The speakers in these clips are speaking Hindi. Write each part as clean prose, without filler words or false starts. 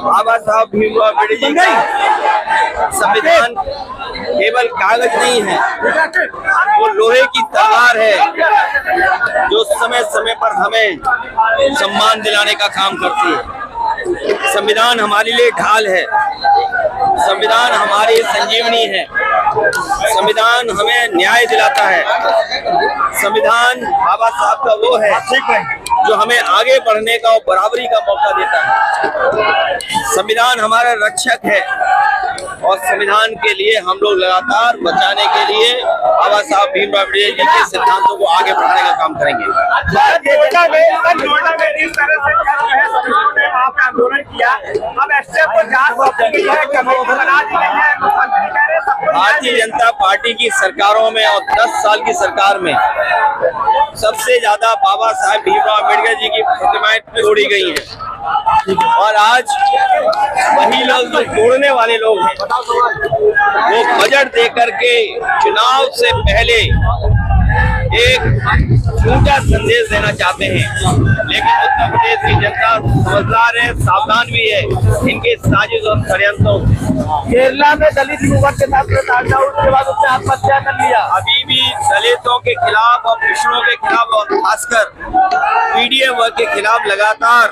बाबा साहब भीमराव अम्बेडकर जी का संविधान केवल कागज नहीं है, वो लोहे की तलवार है जो समय समय पर हमें सम्मान दिलाने का काम करती है। संविधान हमारे लिए ढाल है, संविधान हमारी संजीवनी है, संविधान हमें न्याय दिलाता है। संविधान बाबा साहब का वो है जो हमें आगे बढ़ने का और बराबरी का मौका देता है। संविधान हमारा रक्षक है और संविधान के लिए हम लोग लगातार बचाने के लिए बाबा साहब भीमराव अम्बेडकर जी के सिद्धांतों को आगे बढ़ाने का काम करेंगे। आंदोलन किया, अब एसटीएफ को भारतीय जनता पार्टी की सरकारों में और 10 साल की सरकार में सबसे ज्यादा बाबा साहब भीमराव अम्बेडकर जी की प्रतिमाएं तोड़ी गई हैं और आज वही लोग जो तोड़ने वाले लोग हैं वो बजट देकर के चुनाव से पहले एक झूठा संदेश देना चाहते हैं, लेकिन उत्तर प्रदेश की जनता समझदार है, सावधान भी है इनके साजिश और षड्यंत्रों से। केरला में दलित युवक के साथ उसके बाद उसने आत्महत्या कर लिया। अभी भी दलितों के खिलाफ और पिछड़ों के खिलाफ और खासकर पीडीएफ वर्ग के खिलाफ लगातार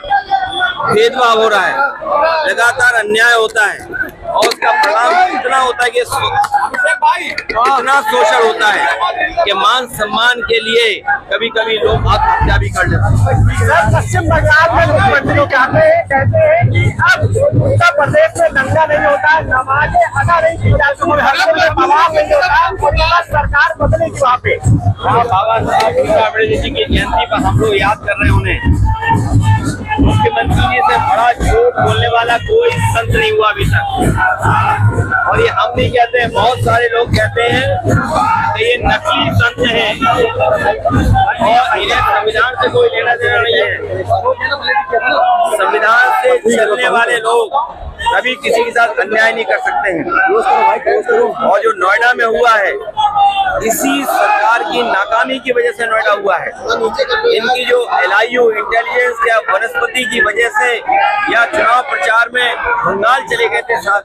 भेदभाव हो रहा है, लगातार अन्याय होता है और उसका परिणाम इतना होता है कि इतना शोषण होता है कि मान सम्मान के लिए कभी कभी लोग आत्महत्या भी कर लेते हैं। पश्चिम बंगाल में मुख्यमंत्री कहते हैं कि अब उत्तर प्रदेश में दंगा नहीं होता, नमाजें अदा नहीं की जाती, दबाव नहीं होता, सरकार बदलेगी वहाँ पे। बाबा साहब भीमराव अम्बेडकर जी की जयंती पर हम लोग याद कर रहे हैं उन्हें। मुख्यमंत्री जी से बड़ा झूठ बोलने वाला कोई संत नहीं हुआ अभी तक, और ये हम नहीं कहते हैं, बहुत सारे लोग कहते हैं कि ये नकली संत हैं और इन्हें संविधान से कोई लेना देना नहीं है। संविधान से चलने वाले लोग कभी किसी के साथ अन्याय नहीं कर सकते हैं और जो नोएडा में हुआ है इसी सरकार की नाकामी की वजह से नोएडा हुआ है। इनकी जो LIU इंटेलिजेंस या वनस्पति की वजह से या चुनाव प्रचार में बंगाल चले गए थे, साथ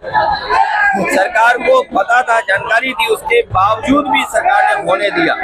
सरकार को पता था, जानकारी थी, उसके बावजूद भी सरकार ने होने दिया।